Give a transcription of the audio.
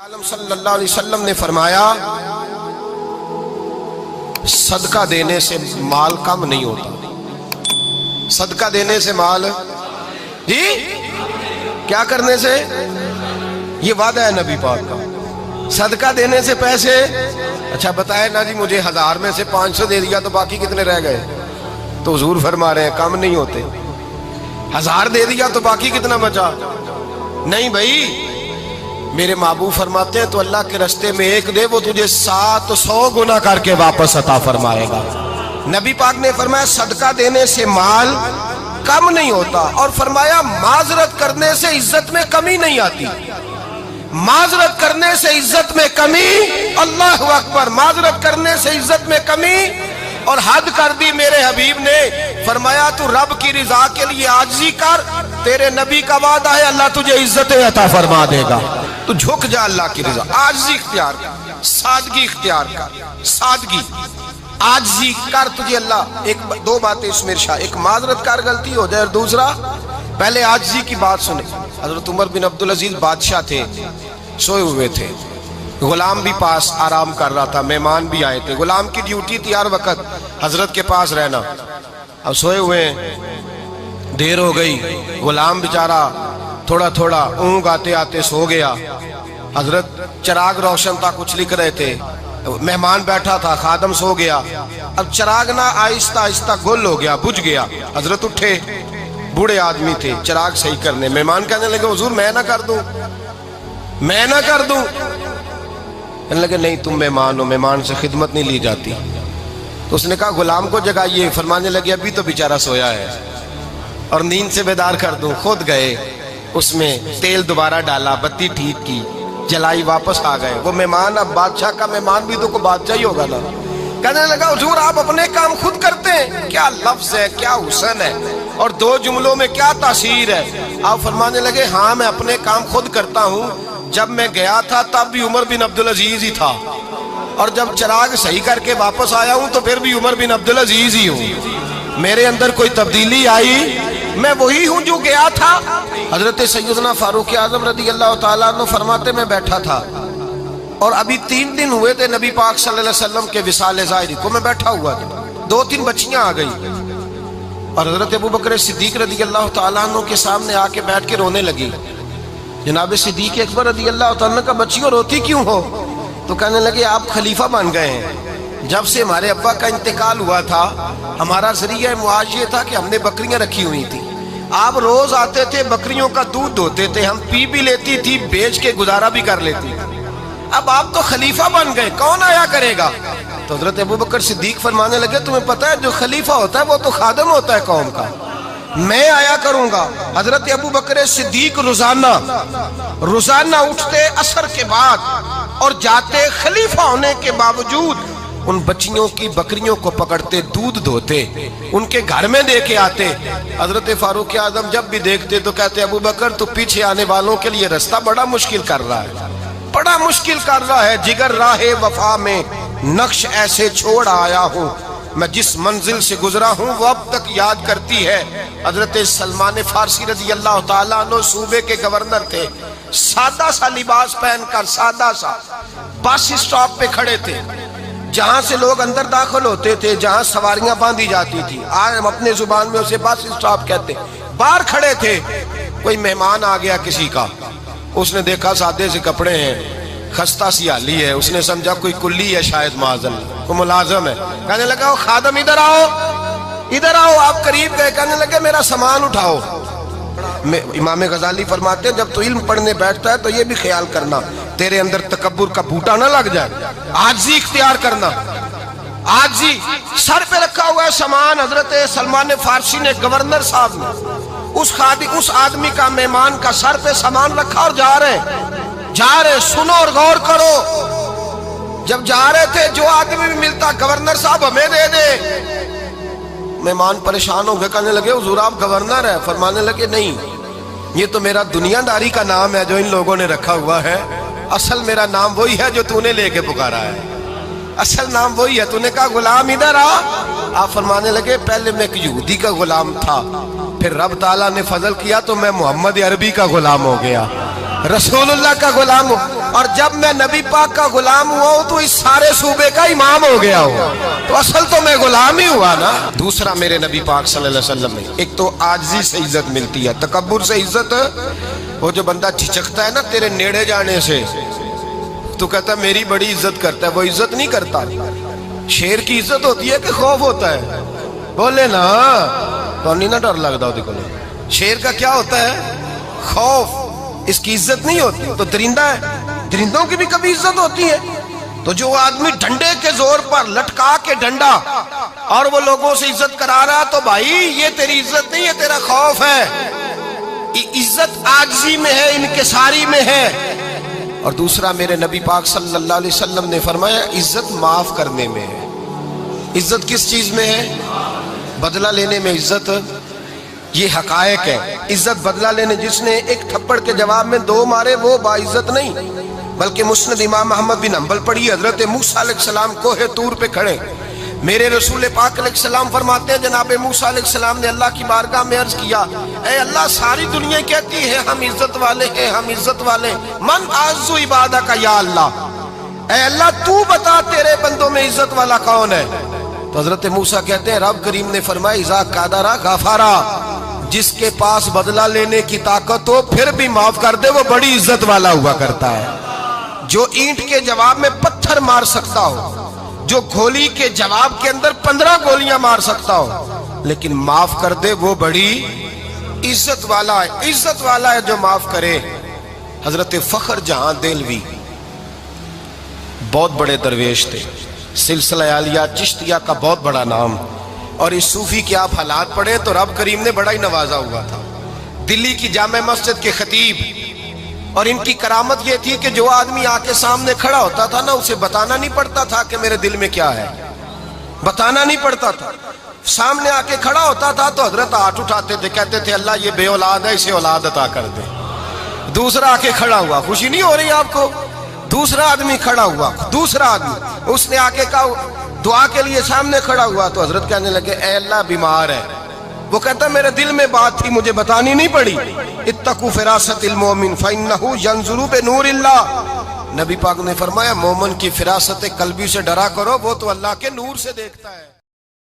عالم صلی اللہ علیہ وسلم نے فرمایا صدقہ دینے سے مال کم نہیں ہوتا۔ صدقہ دینے سے مال جی کیا کرنے سے؟ یہ وعدہ ہے نبی پاک کا، صدقہ دینے سے پیسے۔ اچھا بتائے نا جی، مجھے 1000 میں سے 500 دے دیا تو باقی کتنے رہ گئے؟ تو حضور فرما رہے ہیں کم نہیں ہوتے۔ 1000 دے دیا تو باقی کتنا بچا؟ نہیں بھائی، میرے محبوب فرماتے ہیں تو اللہ کے رستے میں ایک دے، وہ تجھے 700 گنا کر کے واپس عطا فرمائے گا۔ نبی پاک نے فرمایا صدقہ دینے سے مال کم نہیں ہوتا، اور فرمایا معذرت کرنے سے عزت میں کمی نہیں آتی۔ معذرت کرنے سے عزت میں کمی، اللہ اکبر، معذرت کرنے سے عزت میں کمی۔ اور حد کر دی میرے حبیب نے، فرمایا تو رب کی رضا کے لیے عاجزی کر، تیرے نبی کا وعدہ ہے اللہ تجھے عزت عطا فرما دے گا۔ تو جھک جا اللہ کی رضا، عاجزی اختیار کر، سادگی اختیار کر، سادگی عاجزی کر، تجھے اللہ دو باتیں اس میں ارشاد، ایک معذرت کر غلطی ہو جائے، اور دوسرا پہلے عاجزی کی بات سنے۔ حضرت عمر بن عبدالعزیز بادشاہ تھے، سوئے ہوئے تھے، غلام بھی پاس آرام کر رہا تھا، مہمان بھی آئے تھے۔ غلام کی ڈیوٹی تھی ہر وقت حضرت کے پاس رہنا۔ اب سوئے ہوئے دیر ہو گئی، غلام بیچارہ تھوڑا تھوڑا اونگ آتے آتے سو گیا۔ حضرت چراغ روشن تھا، کچھ لکھ رہے تھے، مہمان بیٹھا تھا، خادم سو گیا۔ اب چراغ نہ آہستہ آہستہ گل ہو گیا، بجھ گیا۔ حضرت اٹھے، بوڑھے آدمی تھے، چراغ صحیح کرنے۔ مہمان کہنے لگے حضور میں نہ کر دوں، میں نہ کر دوں۔ کہنے لگے نہیں تم مہمان ہو، مہمان سے خدمت نہیں لی جاتی۔ تو اس نے کہا غلام کو جگائیے۔ فرمانے لگے ابھی تو بیچارہ سویا ہے اور نیند سے بیدار کر دوں۔ خود گئے، اس میں تیل دوبارہ ڈالا، بتی ٹھیک کی، جلائی، واپس آ گئے۔ وہ مہمان، اب بادشاہ کا مہمان بھی تو کوئی بادشاہ ہی ہوگا نا۔ کہنے لگا حضور آپ اپنے کام خود کرتے ہیں؟ کیا لفظ ہے، کیا حسن ہے، اور دو جملوں میں کیا تاثیر ہے۔ آپ فرمانے لگے ہاں میں اپنے کام خود کرتا ہوں، جب میں گیا تھا تب بھی عمر بن عبدالعزیز ہی تھا، اور جب چراغ صحیح کر کے واپس آیا ہوں تو پھر بھی عمر بن عبدالعزیز ہی ہوں۔ میرے اندر کوئی تبدیلی آئی؟ میں وہی ہوں جو گیا تھا۔ حضرت سیدنا فاروق اعظم رضی اللہ تعالیٰ عنہ فرماتے میں بیٹھا تھا، اور ابھی 3 دن ہوئے تھے نبی پاک صلی اللہ علیہ وسلم کے وصال ظاہری کو، میں بیٹھا ہوا تھا، 2-3 بچیاں آ گئی، اور حضرت ابو بکر صدیق رضی اللہ تعالیٰ عنہ کے سامنے آ کے بیٹھ کے رونے لگی۔ جناب صدیق اکبر رضی اللہ تعالیٰ عنہ کا بچیوں روتی کیوں ہو؟ تو کہنے لگے آپ خلیفہ بن گئے ہیں، جب سے ہمارے ابا کا انتقال ہوا تھا ہمارا ذریعہ معاش یہ تھا کہ ہم نے بکریاں رکھی ہوئی تھی، آپ روز آتے تھے، بکریوں کا دودھ دھوتے تھے، ہم پی بھی لیتی تھی، بیچ کے گزارا بھی کر لیتی۔ اب آپ تو خلیفہ بن گئے، کون آیا کرے گا؟ تو حضرت ابو بکر صدیق فرمانے لگے تمہیں پتہ ہے جو خلیفہ ہوتا ہے وہ تو خادم ہوتا ہے قوم کا، میں آیا کروں گا۔ حضرت ابو بکر صدیق روزانہ اٹھتے عصر کے بعد اور جاتے، خلیفہ ہونے کے باوجود ان بچیوں کی بکریوں کو پکڑتے، دودھ دھوتے، ان کے گھر میں دے کے آتے۔ حضرت فاروق اعظم جب بھی دیکھتے تو کہتے ابو بکر تو پیچھے آنے والوں کے لیے رستہ بڑا مشکل کر رہا ہے، بڑا مشکل کر رہا ہے، جگر راہ وفا میں نقش ایسے چھوڑ آیا ہوں، میں جس منزل سے گزرا ہوں وہ اب تک یاد کرتی ہے۔ حضرت سلمان فارسی رضی اللہ تعالیٰ عنہ صوبے کے گورنر تھے، سادہ سا لباس پہن کر، سادہ سا، بس اسٹاپ پہ کھڑے تھے، جہاں سے لوگ اندر داخل ہوتے تھے، جہاں سواریاں باندھی جاتی تھی، آج ہم اپنے زبان میں اسے بس اسٹاپ کہتے، باہر کھڑے تھے۔ کوئی مہمان آ گیا کسی کا، اس نے دیکھا سادے سے کپڑے ہیں، خستہ سی حالی ہے، اس نے سمجھا کوئی کلی ہے شاید، معاذ اللہ کوئی ملازم ہے۔ کہنے لگا خادم ادھر آؤ، ادھر آؤ۔ آپ قریب گئے، کہنے لگے میرا سامان اٹھاؤ۔ امام غزالی فرماتے ہیں جب تو علم پڑھنے بیٹھتا ہے تو یہ بھی خیال کرنا تیرے اندر تکبر کا بوٹا نہ لگ جائے، عاجزی اختیار کرنا، عاجزی۔ سر پہ رکھا ہوا ہے سامان، حضرت سلمان فارسی نے، گورنر صاحب نے، اس آدمی کا، مہمان کا سر پہ سامان رکھا اور جا رہے، سنو اور غور کرو۔ جب جا رہے تھے جو آدمی بھی ملتا گورنر صاحب ہمیں دے دے۔ مہمان پریشان ہو گئے، کہنے لگے حضور آپ گورنر ہے؟ فرمانے لگے نہیں، یہ تو میرا دنیا داری کا نام ہے جو ان لوگوں نے رکھا ہوا ہے، اصل میرا نام وہی ہے جو تو نے لے کے پکارا ہے، اصل نام وہی ہے۔ تو نے کہا غلام ادھر آ۔ آپ فرمانے لگے پہلے میں ایک یہودی کا غلام تھا، پھر رب تعالیٰ نے فضل کیا تو میں محمد عربی کا غلام ہو گیا، رسول اللہ کا غلام ہو۔ اور جب میں نبی پاک کا غلام ہوا ہوں تو اس سارے صوبے کا امام ہو گیا ہوں، تو اصل تو میں غلام ہی ہوا نا۔ دوسرا میرے نبی پاک صلی اللہ علیہ وسلم نے ایک تو عاجزی سے عزت ملتی ہے، تکبر سے عزت، وہ جو بندہ جھجکتا ہے نا تیرے نیڑے جانے سے، تو کہتا ہے میری بڑی عزت کرتا ہے، وہ عزت نہیں کرتا۔ شیر کی عزت ہوتی ہے کہ خوف ہوتا ہے؟ بولے نا تو نہیں نہ ڈر لگتا ہوتی کو۔ شیر کا کیا ہوتا ہے؟ خوف، اس کی عزت نہیں ہوتی۔ تو درندہ ہے، درندوں کی بھی کبھی عزت ہوتی ہے؟ تو جو آدمی ڈنڈے کے زور پر لٹکا کے ڈنڈا اور وہ لوگوں سے عزت کرا رہا، تو بھائی یہ تیری عزت نہیں ہے، تیرا خوف ہے۔ عزت عاجزی میں ہے، انکساری میں ہے۔ اور دوسرا میرے نبی پاک صلی اللہ علیہ وسلم نے فرمایا عزت معاف کرنے میں ہے۔ عزت کس چیز میں ہے؟ بدلہ لینے میں عزت۔ یہ حقائق ہے۔ عزت بدلہ لینے، جس نے ایک تھپڑ کے جواب میں 2 مارے وہ باعزت نہیں، بلکہ مسند امام احمد بن حنبل پڑھی، حضرت موسیٰ علیہ السلام کوہ طور پہ کھڑے، میرے رسول پاک علیہ السلام فرماتے ہیں جناب موسیٰ علیہ السلام نے اللہ کی بارگاہ میں عرض کیا، اے اللہ ساری دنیا کہتی ہے ہم عزت والے ہیں، ہم عزت والے، من اعز عبادک یا اللہ، اے اللہ تو بتا تیرے بندوں میں عزت والا کون ہے؟ تو حضرت موسیٰ کہتے ہیں رب کریم نے فرمایا اذا قادرا غفارا، جس کے پاس بدلہ لینے کی طاقت ہو پھر بھی معاف کر دے وہ بڑی عزت والا ہوا کرتا ہے۔ جو اینٹ کے جواب میں پتھر مار سکتا ہو، جو گولی کے جواب کے اندر 15 گولیاں مار سکتا ہو، لیکن معاف کر دے وہ بڑی عزت والا ہے۔ عزت والا ہے جو معاف کرے۔ حضرت فخر جہاں دہلوی بہت بڑے درویش تھے، سلسلہ عالیہ چشتیہ کا بہت بڑا نام، اور اس صوفی کے آپ حالات پڑھیں تو رب کریم نے بڑا ہی نوازا ہوا تھا۔ دلی کی جامع مسجد کے خطیب، اور ان کی کرامت یہ تھی کہ جو آدمی آ کے سامنے کھڑا ہوتا تھا نا اسے بتانا نہیں پڑتا تھا کہ میرے دل میں کیا ہے، بتانا نہیں پڑتا تھا۔ سامنے آ کے کھڑا ہوتا تھا تو حضرت ہاتھ اٹھاتے تھے، کہتے تھے اللہ یہ بے اولاد ہے اسے اولاد عطا کر دے۔ دوسرا آ کے کھڑا ہوا، خوشی نہیں ہو رہی آپ کو؟ دوسرا آدمی کھڑا ہوا، دوسرا آدمی، اس نے آ کے کہا دعا کے لیے سامنے کھڑا ہوا تو حضرت کہنے لگے اے اللہ بیمار ہے، وہ کہتا میرے دل میں بات تھی مجھے بتانی نہیں پڑی، اتقوا فراست المومن فإنہ ینظر بنور اللہ، نبی پاک نے فرمایا مومن کی فراست قلبی سے ڈرا کرو، وہ تو اللہ کے نور سے دیکھتا ہے۔